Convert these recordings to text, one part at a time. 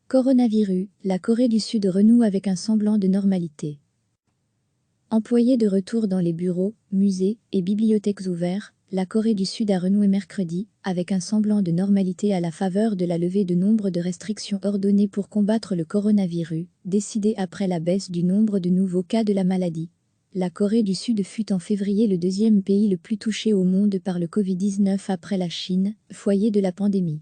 Coronavirus, la Corée du Sud renoue avec un semblant de normalité. Employés de retour dans les bureaux, musées et bibliothèques ouverts, la Corée du Sud a renoué mercredi avec un semblant de normalité à la faveur de la levée de nombre de restrictions ordonnées pour combattre le coronavirus, décidée après la baisse du nombre de nouveaux cas de la maladie. La Corée du Sud fut en février le deuxième pays le plus touché au monde par le Covid-19 après la Chine, foyer de la pandémie.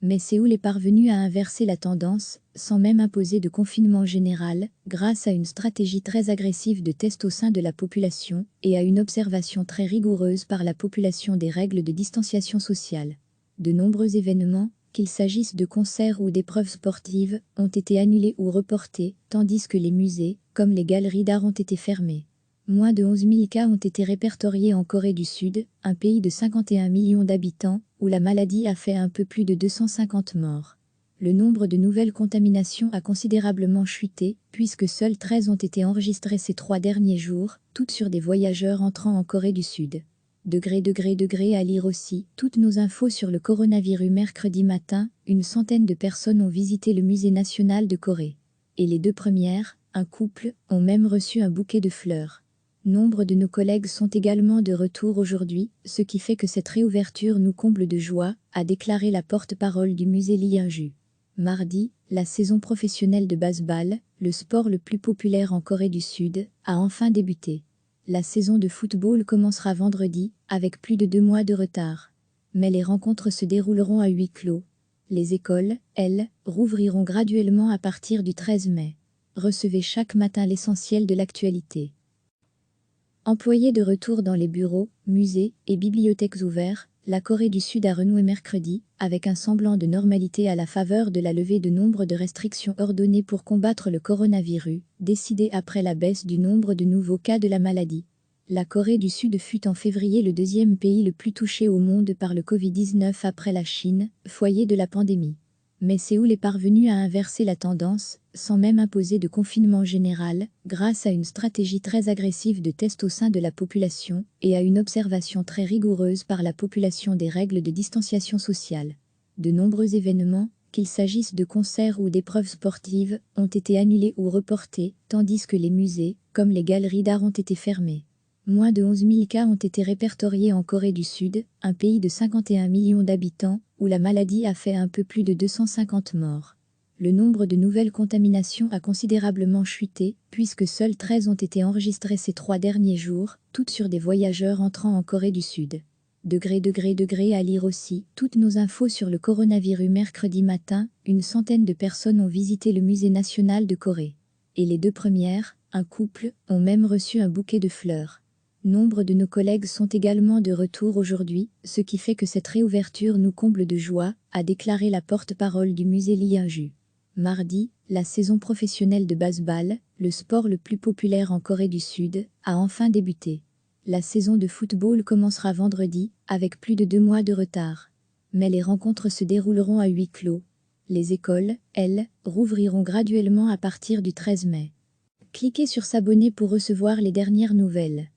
Mais Séoul est parvenu à inverser la tendance, sans même imposer de confinement général, grâce à une stratégie très agressive de tests au sein de la population et à une observation très rigoureuse par la population des règles de distanciation sociale. De nombreux événements, qu'il s'agisse de concerts ou d'épreuves sportives, ont été annulés ou reportés, tandis que les musées, comme les galeries d'art, ont été fermés. Moins de 11 000 cas ont été répertoriés en Corée du Sud, un pays de 51 millions d'habitants, où la maladie a fait un peu plus de 250 morts. Le nombre de nouvelles contaminations a considérablement chuté, puisque seuls 13 ont été enregistrés ces 3 derniers jours, toutes sur des voyageurs entrant en Corée du Sud. À lire aussi, toutes nos infos sur le coronavirus. Mercredi matin, une centaine de personnes ont visité le Musée national de Corée. Et les 2 premières, un couple, ont même reçu un bouquet de fleurs. Nombre de nos collègues sont également de retour aujourd'hui, ce qui fait que cette réouverture nous comble de joie, a déclaré la porte-parole du musée Lee In-ju. Mardi, la saison professionnelle de baseball, le sport le plus populaire en Corée du Sud, a enfin débuté. La saison de football commencera vendredi, avec plus de 2 mois de retard. Mais les rencontres se dérouleront à huis clos. Les écoles, elles, rouvriront graduellement à partir du 13 mai. Recevez chaque matin l'essentiel de l'actualité. Employés de retour dans les bureaux, musées et bibliothèques ouverts, la Corée du Sud a renoué mercredi avec un semblant de normalité à la faveur de la levée de nombre de restrictions ordonnées pour combattre le coronavirus, décidée après la baisse du nombre de nouveaux cas de la maladie. La Corée du Sud fut en février le deuxième pays le plus touché au monde par le Covid-19 après la Chine, foyer de la pandémie. Mais Séoul est parvenu à inverser la tendance, sans même imposer de confinement général, grâce à une stratégie très agressive de tests au sein de la population et à une observation très rigoureuse par la population des règles de distanciation sociale. De nombreux événements, qu'il s'agisse de concerts ou d'épreuves sportives, ont été annulés ou reportés, tandis que les musées, comme les galeries d'art, ont été fermés. Moins de 11 000 cas ont été répertoriés en Corée du Sud, un pays de 51 millions d'habitants, où la maladie a fait un peu plus de 250 morts. Le nombre de nouvelles contaminations a considérablement chuté, puisque seuls 13 ont été enregistrés ces 3 derniers jours, toutes sur des voyageurs entrant en Corée du Sud. À lire aussi, toutes nos infos sur le coronavirus. Mercredi matin, une centaine de personnes ont visité le Musée national de Corée. Et les 2 premières, un couple, ont même reçu un bouquet de fleurs. Nombre de nos collègues sont également de retour aujourd'hui, ce qui fait que cette réouverture nous comble de joie, a déclaré la porte-parole du musée Lee In-ju. Mardi, la saison professionnelle de baseball, le sport le plus populaire en Corée du Sud, a enfin débuté. La saison de football commencera vendredi, avec plus de 2 mois de retard. Mais les rencontres se dérouleront à huis clos. Les écoles, elles, rouvriront graduellement à partir du 13 mai. Cliquez sur s'abonner pour recevoir les dernières nouvelles.